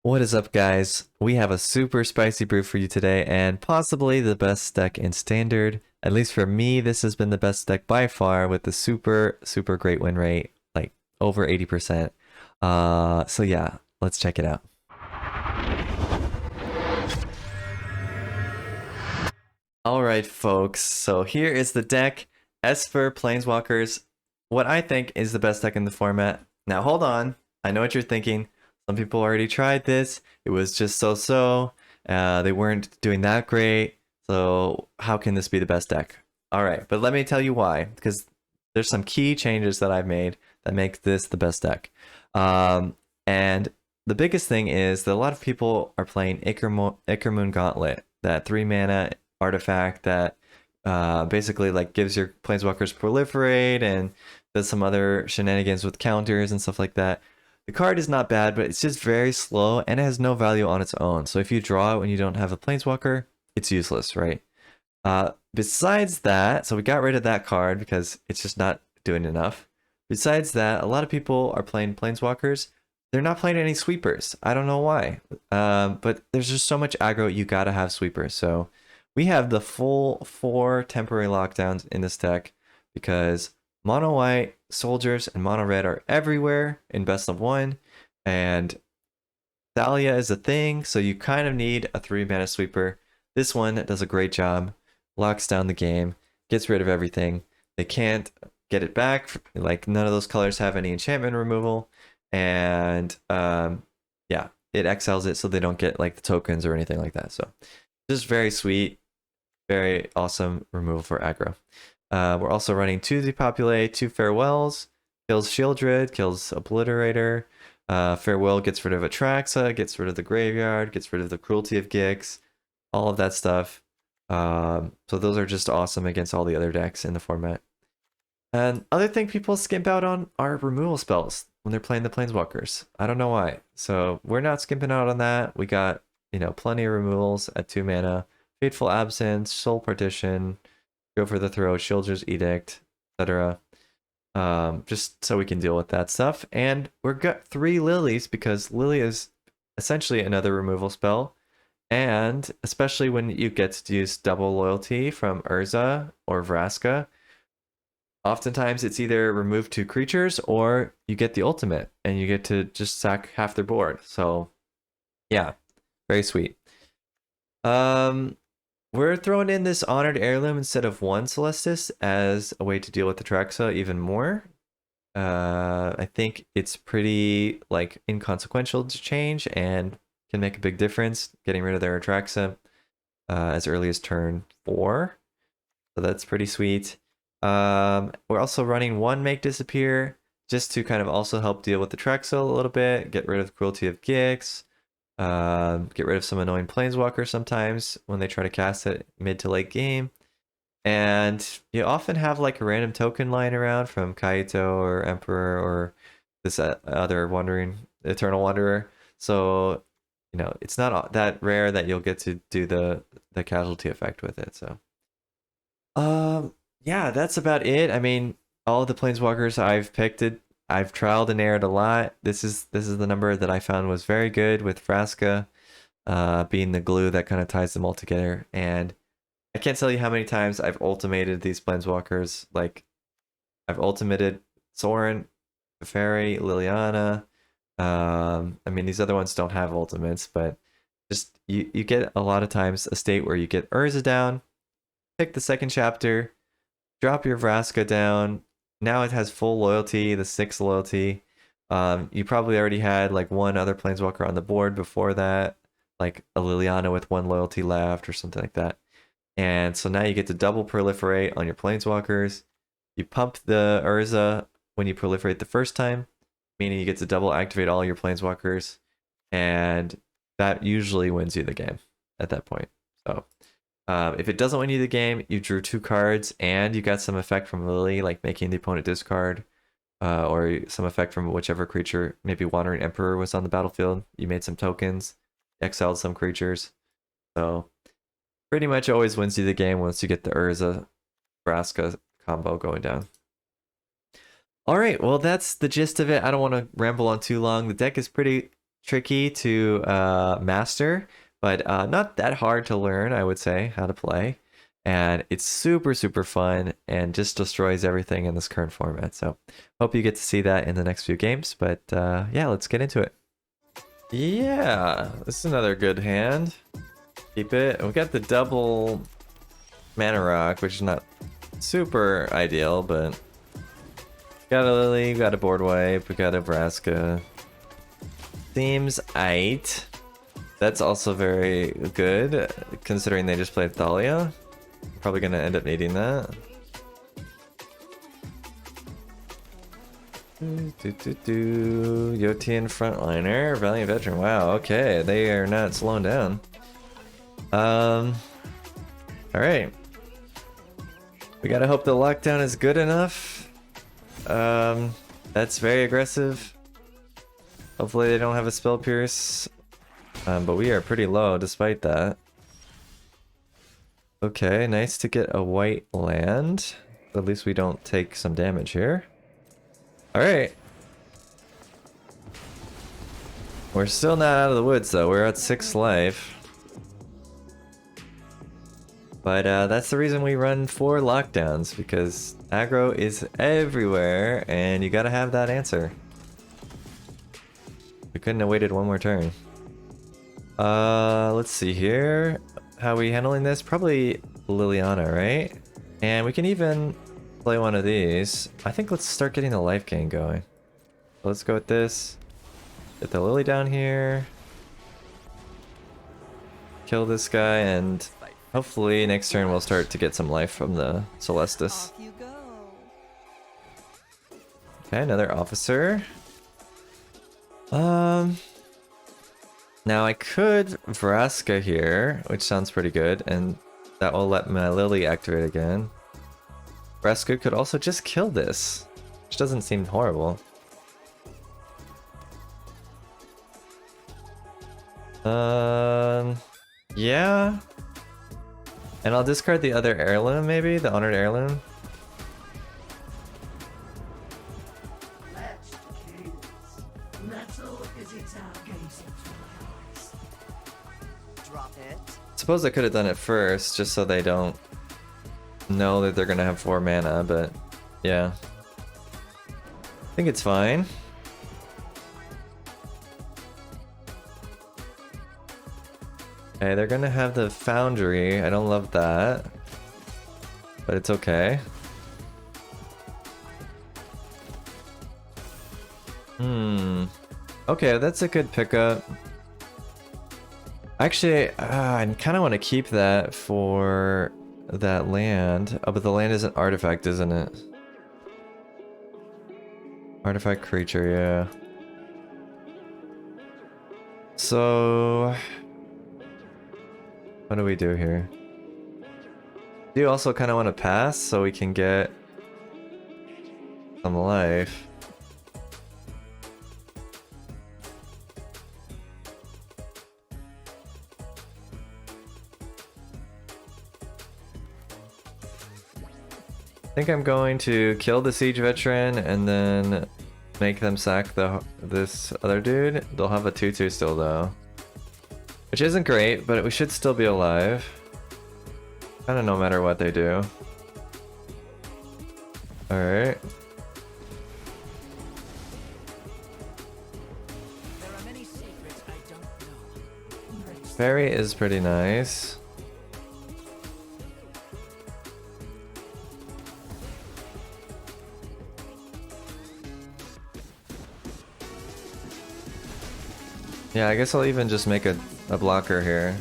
What is up, guys? We have a super spicy brew for you today, and possibly the best deck in Standard. At least for me, this has been the best deck by far with the super great win rate, like over 80%. So yeah, let's check it out. Alright, folks, so here is the deck. Esper Planeswalkers, what I think is the best deck in the format. Now hold on, I know what you're thinking. Some people already tried this. It was just so-so. They weren't doing that great. So how can this be the best deck? Alright, but let me tell you why. Because there's some key changes that I've made that make this the best deck. And the biggest thing is that a lot of people are playing Ichor Gauntlet, that 3-mana artifact that basically like gives your planeswalkers proliferate and does some other shenanigans with counters and stuff like that. The card is not bad, but it's just very slow and it has no value on its own. So if you draw it when you don't have a planeswalker, it's useless, right? Besides that, so we got rid of that card because it's just not doing enough. Besides that, a lot of people are playing planeswalkers. They're not playing any sweepers. I don't know why. But there's just so much aggro, you gotta have sweepers. So we have the full 4 temporary lockdowns in this deck because mono white, soldiers, and mono red are everywhere in best of 1. And Thalia is a thing, so you kind of need a 3-mana sweeper. This one does a great job, locks down the game, gets rid of everything. They can't get it back. Like, none of those colors have any enchantment removal. And yeah, it exiles it so they don't get like the tokens or anything like that. So just very sweet. Very awesome removal for aggro. We're also running 2 Depopulate, 2 Farewells, kills Shieldred, kills Obliterator. Farewell gets rid of Atraxa, gets rid of the Graveyard, gets rid of the Cruelty of Gix, all of that stuff. So those are just awesome against all the other decks in the format. And other thing people skimp out on are removal spells when they're playing the Planeswalkers. I don't know why. So we're not skimping out on that. We got, plenty of removals at 2 mana. Fateful Absence, Soul Partition, Go for the Throat, Shieldred's Edict, etc. Just so we can deal with that stuff. And we've got 3 Lilies because Lily is essentially another removal spell. And especially when you get to use double loyalty from Urza or Vraska, oftentimes it's either remove 2 creatures or you get the ultimate and you get to just sack half their board. So yeah, very sweet. We're throwing in this Honored Heirloom instead of 1 Celestis as a way to deal with the Atraxa even more. I think it's pretty like inconsequential to change and can make a big difference getting rid of their Atraxa as early as turn 4. So that's pretty sweet. We're also running 1 Make Disappear just to kind of also help deal with the Atraxa a little bit, get rid of the Cruelty of Gix. Get rid of some annoying planeswalkers sometimes when they try to cast it mid to late game. And you often have like a random token lying around from Kaito or Emperor or this other Eternal Wanderer. So, it's not that rare that you'll get to do the casualty effect with it. So, yeah, that's about it. I mean, all of the planeswalkers I've picked I've trialed and erred a lot. This is the number that I found was very good with Vraska being the glue that kind of ties them all together. And I can't tell you how many times I've ultimated these planeswalkers. Like, I've ultimated Sorin, Teferi, Liliana. I mean, these other ones don't have ultimates, but just you get a lot of times a state where you get Urza down, pick the second chapter, drop your Vraska down. Now it has full loyalty, the 6 loyalty. You probably already had like 1 other planeswalker on the board before that, like a Liliana with 1 loyalty left or something like that. And so now you get to double proliferate on your planeswalkers. You pump the Urza when you proliferate the first time, meaning you get to double activate all your planeswalkers, and that usually wins you the game at that point. So if it doesn't win you the game, you drew 2 cards and you got some effect from Lily, like making the opponent discard, or some effect from whichever creature. Maybe Wandering Emperor was on the battlefield. You made some tokens, exiled some creatures. So pretty much always wins you the game once you get the Urza Vraska combo going down. All right, well, that's the gist of it. I don't want to ramble on too long. The deck is pretty tricky to master, but not that hard to learn, I would say, how to play. And it's super, super fun and just destroys everything in this current format. So hope you get to see that in the next few games. But yeah, let's get into it. Yeah, this is another good hand. Keep it. We got the double mana rock, which is not super ideal, but got a Lily, got a board wipe, we got a Vraska. Seems aight. That's also very good, considering they just played Thalia. Probably gonna end up needing that. Yotian frontliner, Valiant Veteran. Wow, okay, they are not slowing down. Alright. We gotta hope the lockdown is good enough. That's very aggressive. Hopefully they don't have a spell pierce. But we are pretty low despite that. Okay, nice to get a white land. At least we don't take some damage here. Alright. We're still not out of the woods though. We're at 6 life. But that's the reason we run 4 lockdowns, because aggro is everywhere and you gotta have that answer. We couldn't have waited one more turn. Let's see here. How are we handling this? Probably Liliana, right? And we can even play one of these. I think let's start getting the life gain going. So let's go with this. Get the Lily down here. Kill this guy, and hopefully next turn we'll start to get some life from the Celestis. Okay, another officer. Now I could Vraska here, which sounds pretty good, and that will let my Lily activate again. Vraska could also just kill this, which doesn't seem horrible. Yeah. And I'll discard the other heirloom, maybe? The honored heirloom? Suppose I could have done it first, just so they don't know that they're gonna have 4 mana, but yeah. I think it's fine. Okay, they're gonna have the Foundry. I don't love that, but it's okay. Okay, that's a good pickup. Actually, I kind of want to keep that for that land. Oh, but the land is an artifact, isn't it? Artifact creature, yeah. So what do we do here? Do you also kind of want to pass so we can get some life? I think I'm going to kill the siege veteran and then make them sack this other dude. They'll have a 2/2 still though, which isn't great, but we should still be alive. Kind of no matter what they do. All right. Fairy is pretty nice. Yeah, I guess I'll even just make a blocker here.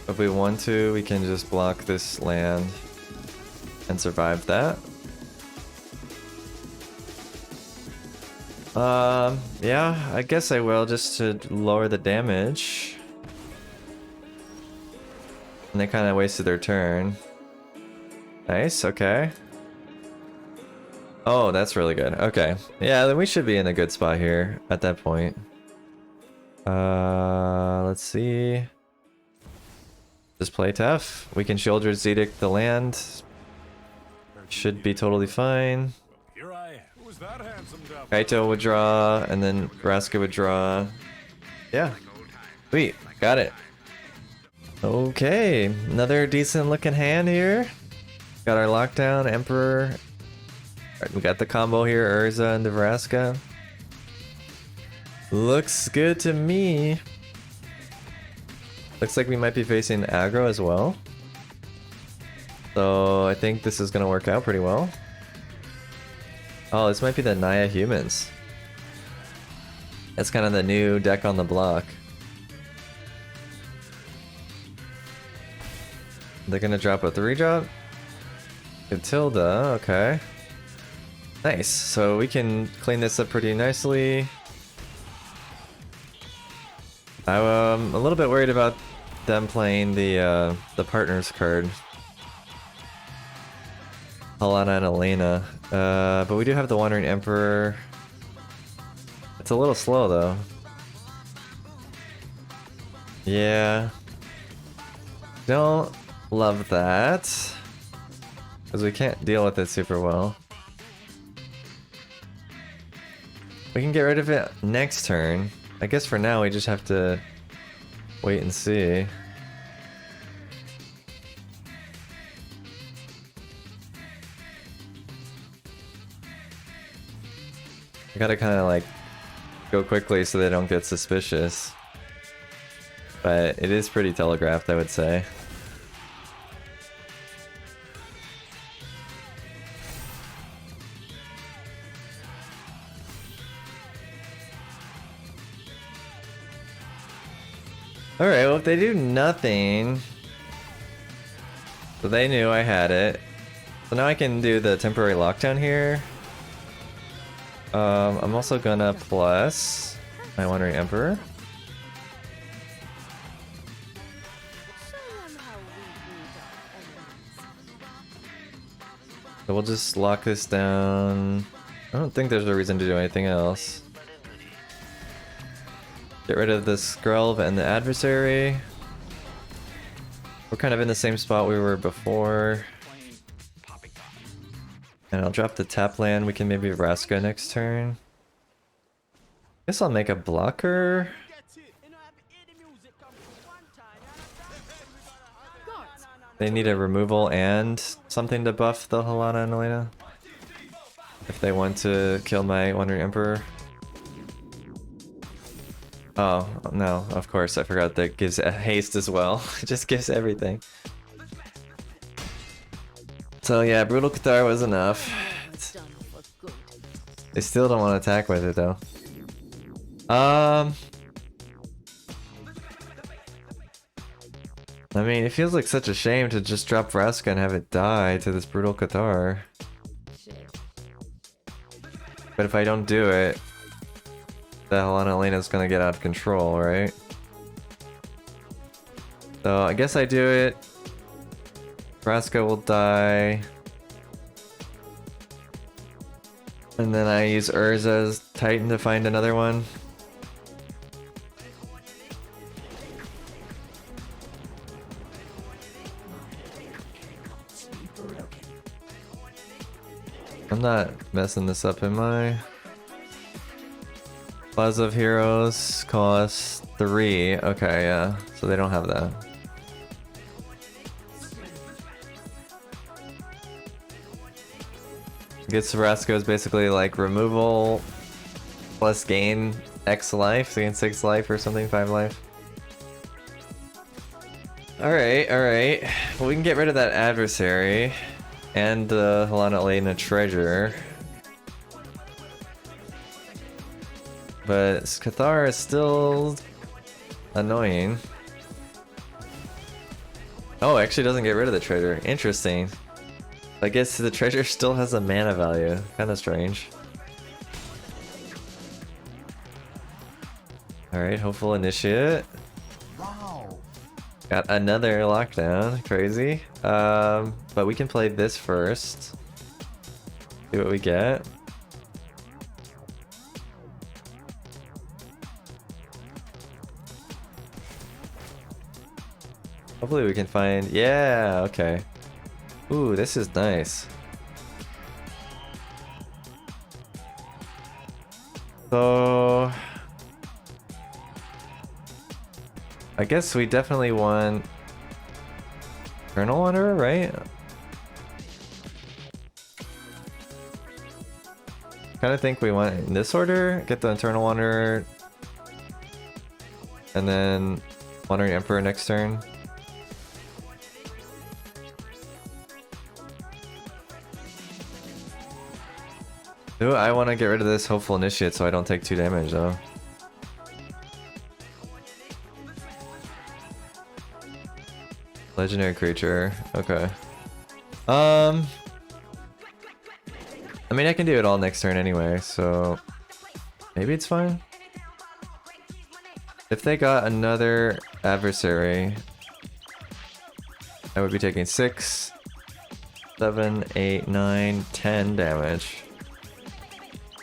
If we want to, we can just block this land and survive that. Yeah, I guess I will, just to lower the damage. And they kind of wasted their turn. Nice, okay. Oh, that's really good. Okay. Yeah, then we should be in a good spot here at that point. Let's see. Just play tough. We can Sheoldred's Edict the land. Should be totally fine. Here I am. Kaito would draw, and then Vraska would draw. Yeah. Sweet. Got it. Okay. Another decent looking hand here. Got our lockdown, Emperor. Alright, we got the combo here, Urza and the Vraska. Looks good to me. Looks like we might be facing aggro as well. So I think this is gonna work out pretty well. Oh, this might be the Naya humans. That's kind of the new deck on the block. They're gonna drop a 3-drop. Catilda, okay. Nice, so we can clean this up pretty nicely. I'm a little bit worried about them playing the partners card. Helena and Elena. But we do have the Wandering Emperor. It's a little slow though. Yeah. Don't love that. Because we can't deal with it super well. We can get rid of it next turn. I guess for now we just have to wait and see. I gotta kind of like go quickly so they don't get suspicious. But it is pretty telegraphed, I would say. Alright, well if they do nothing... So they knew I had it. So now I can do the temporary lockdown here. I'm also gonna plus my Wandering Emperor. So we'll just lock this down. I don't think there's a reason to do anything else. Get rid of the Skrelv and the adversary. We're kind of in the same spot we were before. And I'll drop the tap land. We can maybe Vraska next turn. Guess I'll make a blocker. They need a removal and something to buff the Helena and Elena. If they want to kill my Wandering Emperor. Oh, no, of course, I forgot that gives a haste as well. It just gives everything. So yeah, Brutal Cathar was enough. They still don't want to attack with it though. I mean, it feels like such a shame to just drop Vraska and have it die to this Brutal Cathar. But if I don't do it, the Helena Elena's gonna get out of control, right? So I guess I do it. Vraska will die. And then I use Urza's Titan to find another one. I'm not messing this up, am I? Plaza of Heroes cost 3. Okay, yeah. So they don't have that. Gets Vraska is basically like removal plus gain X life, so gain 6 life or something, 5 life. Alright, alright. Well, we can get rid of that adversary and the Helena Elena treasure. But Cathar is still annoying. Oh, it actually doesn't get rid of the treasure. Interesting. I guess the treasure still has a mana value. Kinda strange. Alright, hopeful initiate. Wow. Got another lockdown. Crazy. But we can play this first. See what we get. Hopefully we can find... Yeah, okay. Ooh, this is nice. So I guess we definitely want Eternal Wanderer, right? Kind of think we want in this order, get the Eternal Wanderer, and then Wandering Emperor next turn. Ooh, I want to get rid of this Hopeful Initiate so I don't take 2 damage though. Legendary creature, okay. I mean, I can do it all next turn anyway, so maybe it's fine. If they got another adversary, I would be taking 6, 7, 8, 9, 10 damage.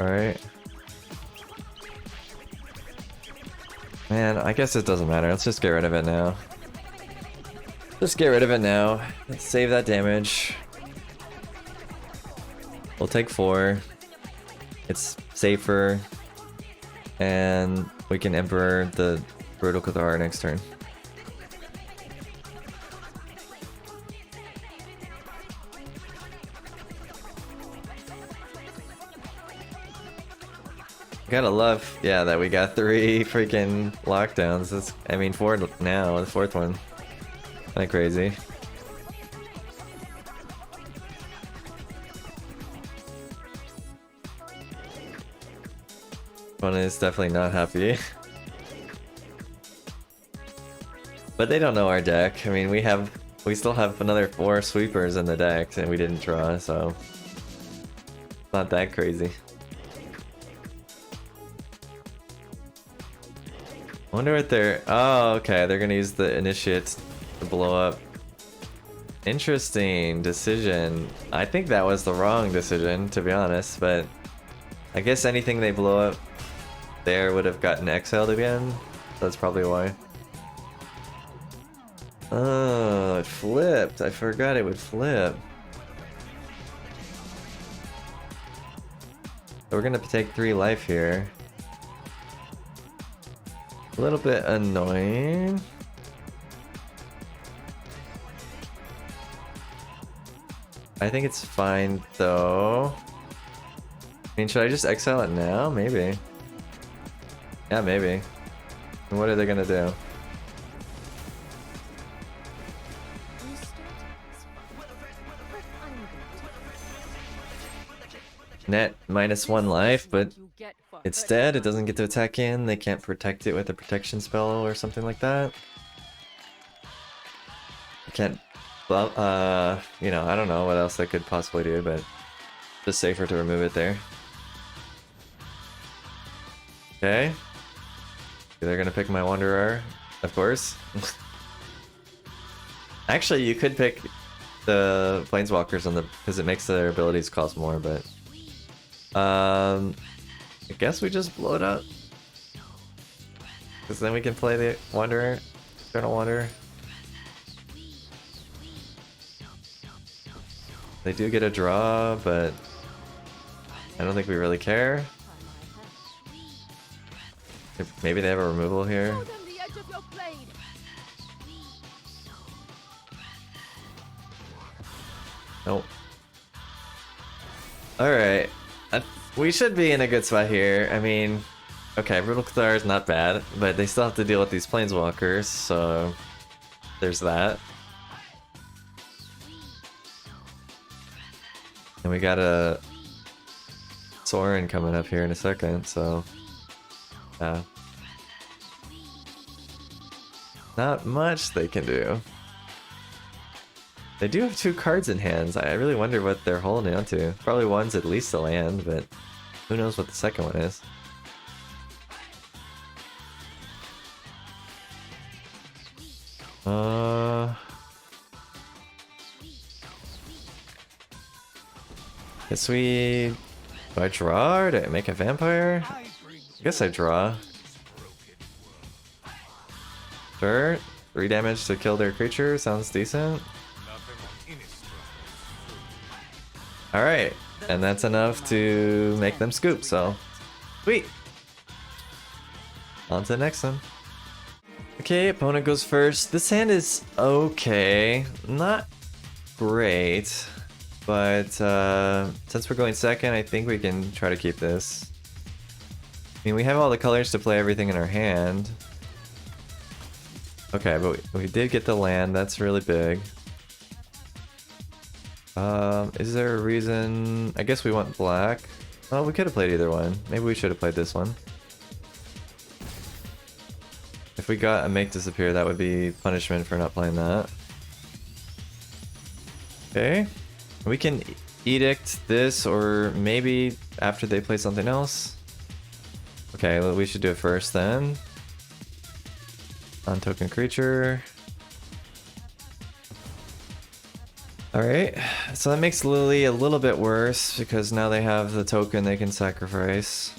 Alright. Man, I guess it doesn't matter. Let's just get rid of it now. Just get rid of it now. Let's save that damage. We'll take 4. It's safer. And we can Emperor the Brutal Cathar next turn. Gotta love, yeah, that we got 3 freaking lockdowns. That's, I mean, 4 now, the 4th one. Kinda crazy. One is definitely not happy. But they don't know our deck. I mean, we still have another 4 sweepers in the deck and we didn't draw, so not that crazy. I wonder what they're... Oh, okay, they're gonna use the Initiate to blow up. Interesting decision. I think that was the wrong decision, to be honest, but I guess anything they blow up there would have gotten exiled again. That's probably why. Oh, it flipped. I forgot it would flip. So we're gonna take 3 life here. A little bit annoying. I think it's fine though. I mean, should I just exile it now? Maybe. Yeah, maybe. And what are they gonna do? Net -1 life, but instead it doesn't get to attack in. They can't protect it with a protection spell or something like that. I can't, well, you know, I don't know what else they could possibly do, but just safer to remove it there. Okay. They're gonna pick my Wanderer, of course. Actually, you could pick the Planeswalkers on the, because it makes their abilities cost more, but I guess we just blow it up. Because then we can play the Wanderer, Eternal Wanderer. They do get a draw, but I don't think we really care. Maybe they have a removal here. Nope. Alright. We should be in a good spot here. I mean, okay, Brutal Cathar is not bad, but they still have to deal with these Planeswalkers, so there's that. And we got a Sorin coming up here in a second, so yeah. Not much they can do. They do have 2 cards in hands. I really wonder what they're holding on to. Probably one's at least a land, but who knows what the second one is. Guess we... Do I draw or do I make a vampire? I guess I draw. Sure. 3 damage to kill their creature. Sounds decent. Alright. And that's enough to make them scoop, so... Sweet! On to the next one. Okay, opponent goes first. This hand is okay. Not great. But since we're going second, I think we can try to keep this. I mean, we have all the colors to play everything in our hand. Okay, but we did get the land. That's really big. Is there a reason? I guess we want black. Oh, we could have played either one. Maybe we should have played this one. If we got a make disappear, that would be punishment for not playing that. Okay. We can edict this, or maybe after they play something else. Okay, well, we should do it first then. On-token creature. Alright, so that makes Lily a little bit worse because now they have the token they can sacrifice.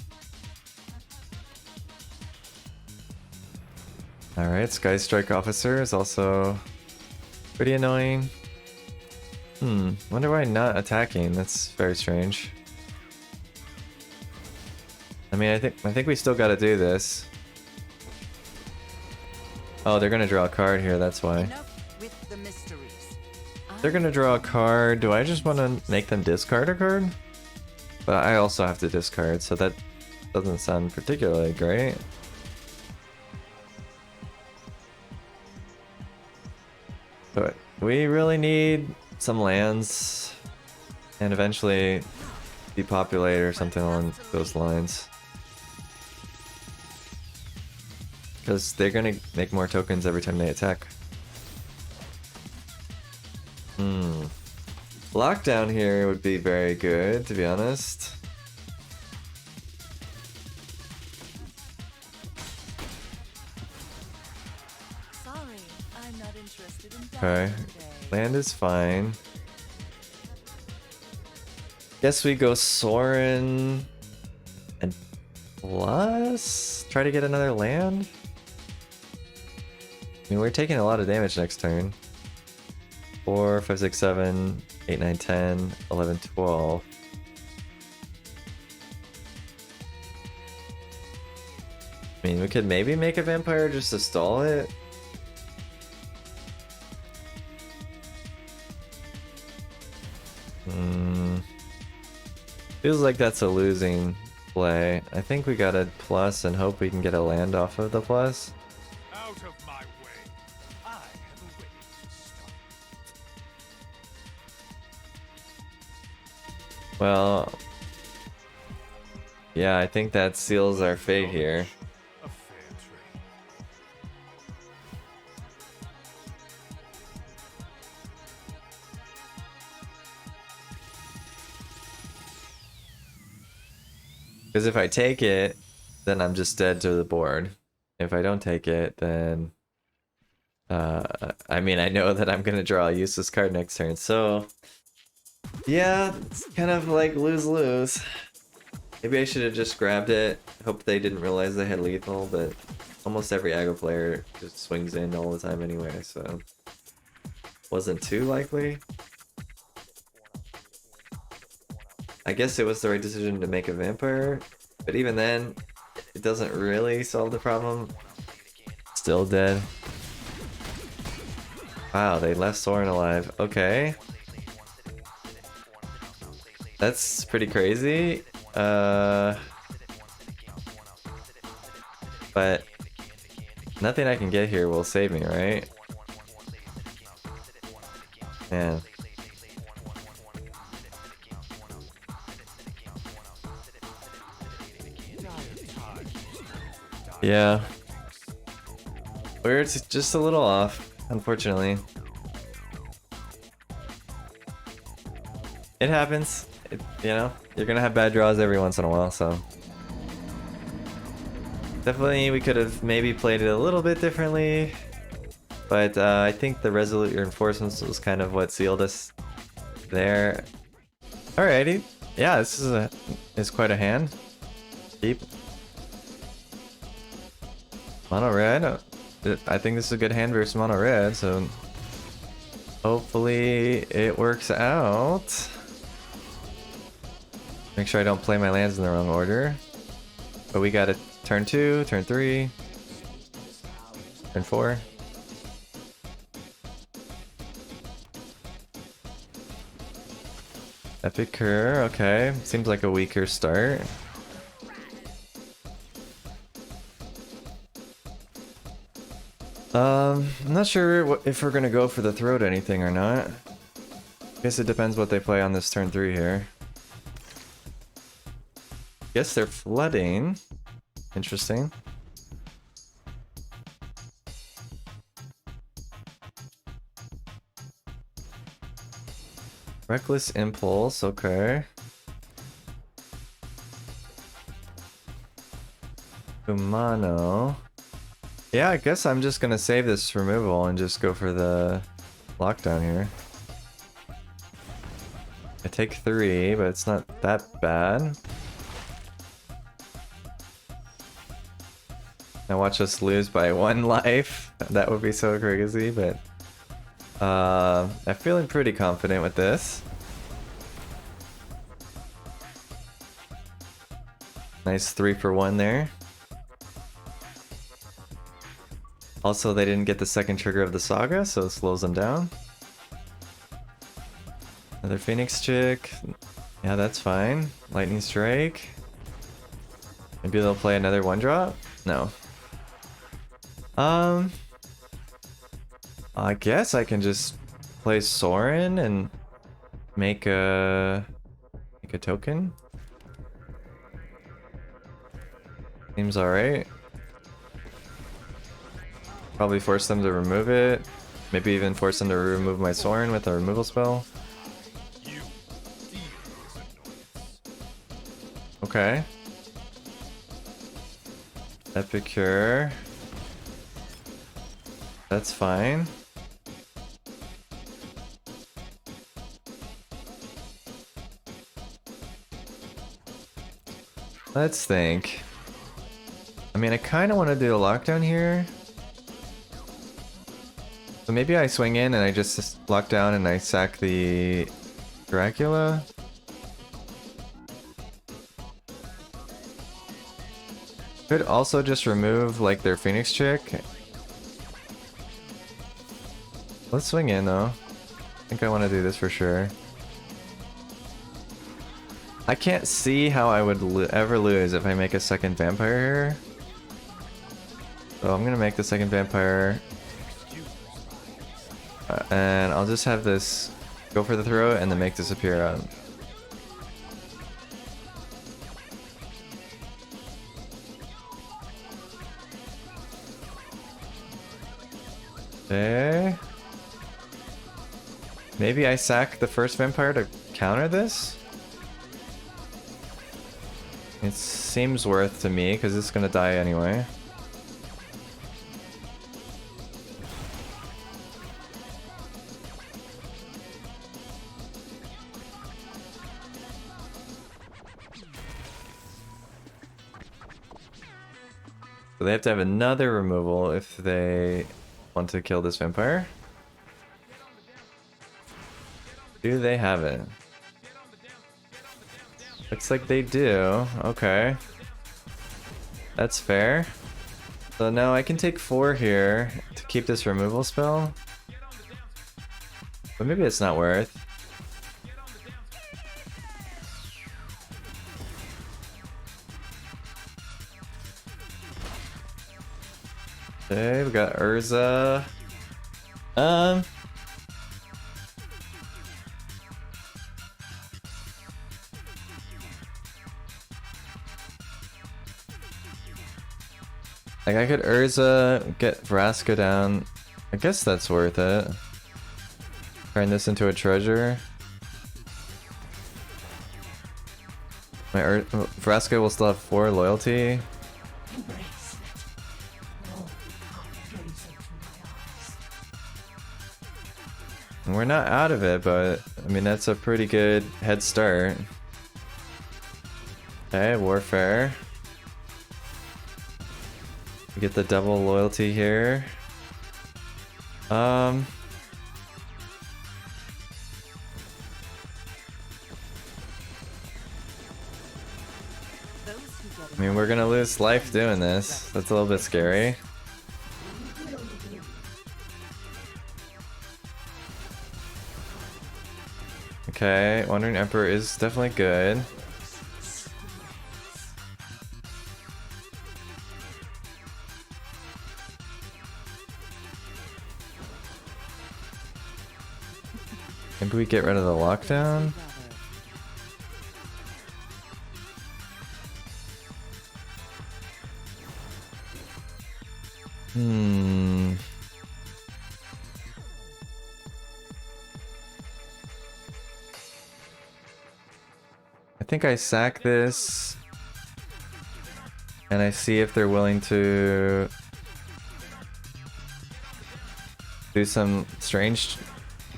Alright, Sky Strike Officer is also pretty annoying. Wonder why not attacking? That's very strange. I mean, I think we still gotta do this. Oh, they're gonna draw a card here, that's why. They're gonna draw a card. Do I just want to make them discard a card? But I also have to discard, so that doesn't sound particularly great. But we really need some lands and eventually depopulate or something along those lines. Because they're gonna make more tokens every time they attack. Lockdown here would be very good, to be honest. Sorry, I'm not interested in Okay, land is fine. Guess we go Sorin and plus try to get another land. I mean, we're taking a lot of damage next turn. 4, 5, 6, 7, 8, 9, 10, 11, 12. I mean, we could maybe make a vampire just to stall it. Feels like that's a losing play. I think we gotta plus and hope we can get a land off of the plus. Out of my way. I have a way to stop. Well, yeah, I think that seals our fate here. A fair trade. Because if I take it, then I'm just dead to the board. If I don't take it, then I mean, I know that I'm gonna draw a useless card next turn, so yeah, it's kind of like lose-lose. Maybe I should have just grabbed it. Hope they didn't realize they had lethal, but almost every aggro player just swings in all the time anyway, so wasn't too likely. I guess it was the right decision to make a vampire, but even then, it doesn't really solve the problem. Still dead. Wow, they left Sorin alive. Okay. That's pretty crazy. But nothing I can get here will save me, right? Man. Yeah. We're just a little off, unfortunately. It happens. You know, you're gonna have bad draws every once in a while, so. Definitely we could have maybe played it a little bit differently. But I think the Resolute Reinforcements was kind of what sealed us there. Alrighty. Yeah, this is quite a hand. Deep. Mono red. I think this is a good hand versus mono red, so hopefully it works out. Make sure I don't play my lands in the wrong order. But we got a turn 2, turn 3. Turn 4. Epicure, okay. Seems like a weaker start. I'm not sure if we're gonna go for the throat anything or not. Guess it depends what they play on this turn 3 here. Guess they're flooding. Interesting. Reckless Impulse, okay. Humano. Yeah, I guess I'm just gonna save this removal and just go for the lockdown here. I take 3, but it's not that bad. Now watch us lose by 1 life. That would be so crazy, but I'm feeling pretty confident with this. Nice 3 for 1 there. Also, they didn't get the second trigger of the saga, so it slows them down. Another Phoenix Chick. Yeah, that's fine. Lightning Strike. Maybe they'll play another 1-drop? No. I guess I can just play Sorin and make a token. Seems alright. Probably force them to remove it. Maybe even force them to remove my Sorin with a removal spell. Okay. Epicure. That's fine. Let's think. I mean, I kind of want to do a lockdown here. So maybe I swing in and I just lock down and I sack the Dracula. Could also just remove like their Phoenix Chick. Let's swing in though. I think I want to do this for sure. I can't see how I would ever lose if I make a second vampire here. So I'm gonna make the second vampire. And I'll just have this go for the throw and then make this appear out. Okay. Maybe I sack the first vampire to counter this? It seems worth to me because it's gonna die anyway. So they have to have another removal if they want to kill this vampire. Do they have it? Looks like they do. Okay. That's fair. So now I can take 4 here to keep this removal spell. But maybe it's not worth. Okay, we got Urza. Like I could Urza, get Vraska down. I guess that's worth it. Turn this into a treasure. My Vraska will still have 4 loyalty. We're not out of it, but I mean that's a pretty good head start. Okay, Warfare. We get the double loyalty here. I mean we're gonna lose life doing this. That's a little bit scary. Okay, Wandering Emperor is definitely good. Maybe we get rid of the lockdown? I think I sack this. And I see if they're willing to do some strange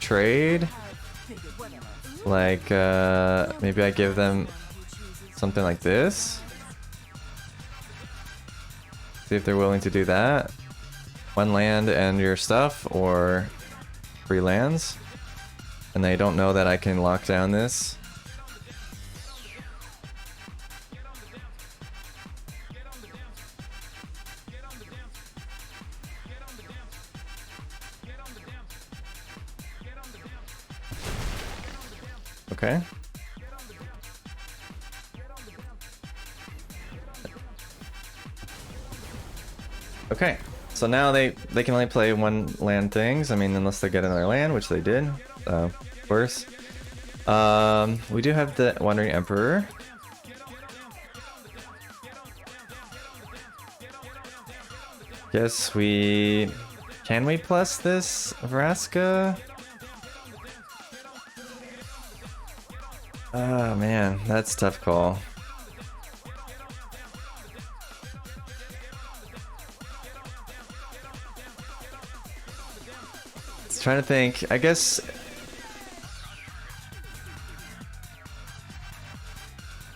trade. Like, maybe I give them something like this. See if they're willing to do that. 1 land and your stuff, or 3 lands. And they don't know that I can lock down this. Okay. Okay. So now they can only play 1 land things. I mean, unless they get another land, which they did. Of course. We do have the Wandering Emperor. Guess can we plus this Vraska? Oh man, that's a tough call. Just trying to think. I guess.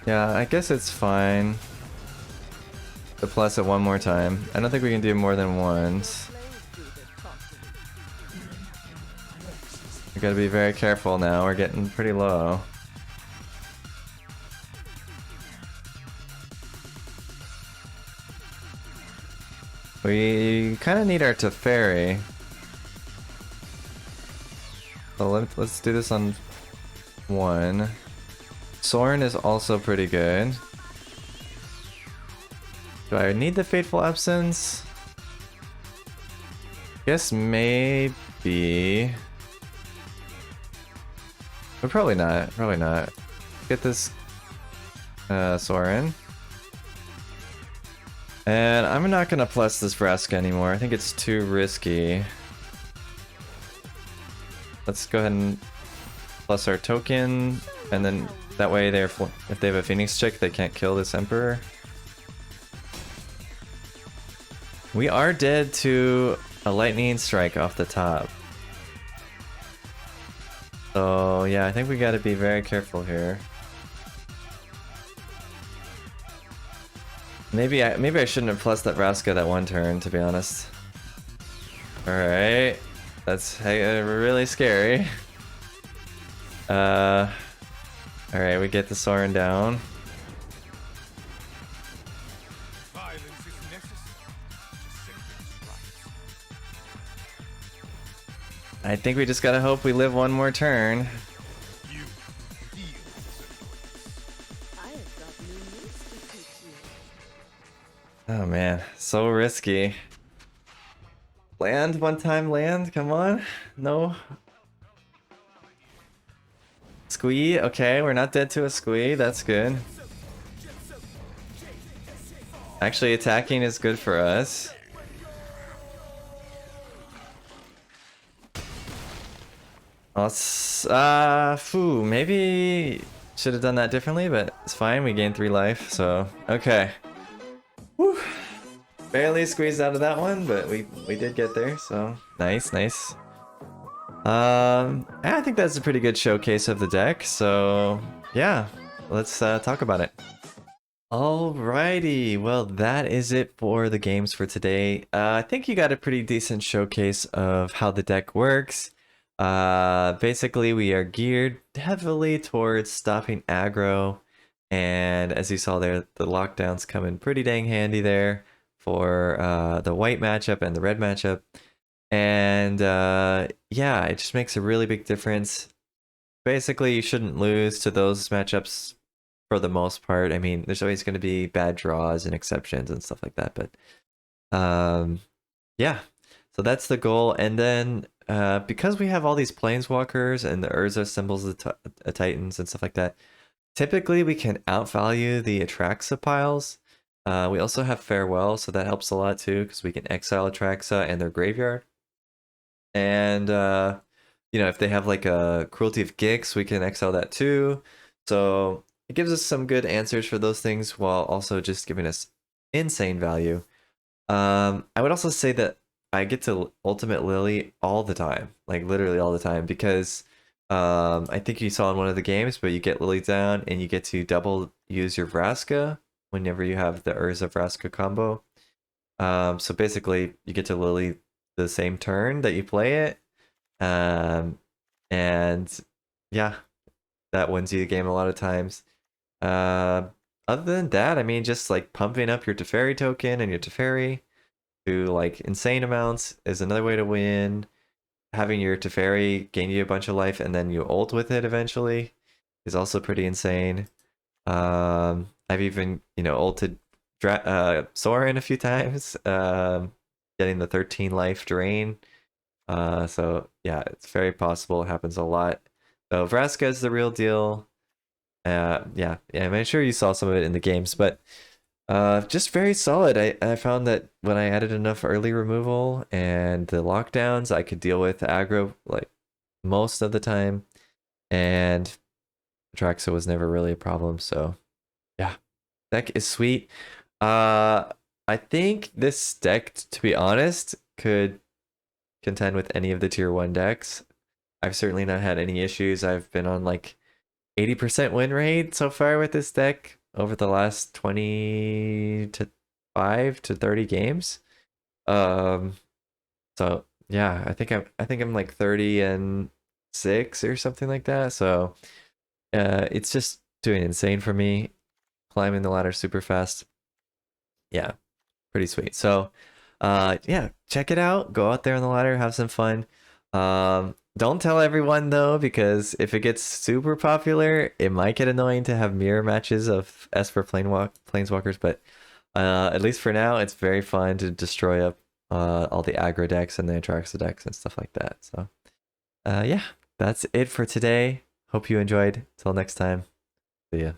Yeah, I guess it's fine to plus it 1 more time. I don't think we can do more than once. We gotta be very careful now. We're getting pretty low. We kind of need our Teferi. So let's do this on 1. Sorin is also pretty good. Do I need the Fateful Absence? Guess maybe. But probably not. Probably not. Get this Sorin. And I'm not gonna plus this Vraska anymore. I think it's too risky. Let's go ahead and plus our token, and then that way if they have a Phoenix chick, they can't kill this Emperor. We are dead to a lightning strike off the top. So yeah, I think we gotta be very careful here. Maybe I shouldn't have plussed that Vraska that 1 turn, to be honest. Alright. That's really scary. Alright, we get the Sorin down. Violence is necessary to set things right. I think we just gotta hope we live 1 more turn. You deal. I have got new news to teach you. Oh man, so risky. Land 1 time, land, come on. No. Squee, okay, we're not dead to a squee, that's good. Actually, attacking is good for us. Maybe should have done that differently, but it's fine, we gained 3 life, so okay. Whew. Barely squeezed out of that one, but we did get there, so nice. I think that's a pretty good showcase of the deck, so yeah, let's talk about it. Alrighty, well that is it for the games for today. I think you got a pretty decent showcase of how the deck works. Basically we are geared heavily towards stopping aggro, and as you saw there, the lockdowns come in pretty dang handy there for the white matchup and the red matchup. And yeah, it just makes a really big difference basically you shouldn't lose to those matchups for the most part. I mean, there's always going to be bad draws and exceptions and stuff like that, but yeah. So that's the goal. And then because we have all these planeswalkers and the Urza symbols of the Titans and stuff like that, typically we can outvalue the Atraxa piles. We also have Farewell, so that helps a lot too, because we can exile Atraxa and their graveyard. And you know, if they have like a Cruelty of Gix, we can exile that too. So it gives us some good answers for those things while also just giving us insane value. I would also say that I get to Ultimate Lily all the time, like literally all the time, because I think you saw in one of the games, but you get Lily down and you get to double use your Vraska whenever you have the Urza Vraska combo. So basically, you get to Lily the same turn that you play it, and yeah, that wins you the game a lot of times. Other than that, I mean, just like pumping up your Teferi token and your Teferi to like insane amounts is another way to win. Having your Teferi gain you a bunch of life and then you ult with it eventually is also pretty insane. I've even, you know, ulted Soren a few times, getting the 13 life drain. So yeah, it's very possible. It happens a lot. So Vraska is the real deal. Yeah, I'm sure you saw some of it in the games, but just very solid. I found that when I added enough early removal and the lockdowns, I could deal with aggro like most of the time, and Traxa was never really a problem. So yeah, deck is sweet. I think this deck, to be honest, could contend with any of the tier 1 decks. I've certainly not had any issues. I've been on like 80% win rate so far with this deck over the last 25 to 30 games. So yeah, I think I'm like 30-6 or something like that. So it's just doing insane for me, climbing the ladder super fast. Yeah, pretty sweet. So yeah, check it out. Go out there on the ladder, have some fun. Don't tell everyone though, because if it gets super popular, it might get annoying to have mirror matches of Esper Planeswalkers, but at least for now, it's very fun to destroy up all the aggro decks and the Atraxa decks and stuff like that. So yeah, that's it for today. Hope you enjoyed. Till next time, see ya.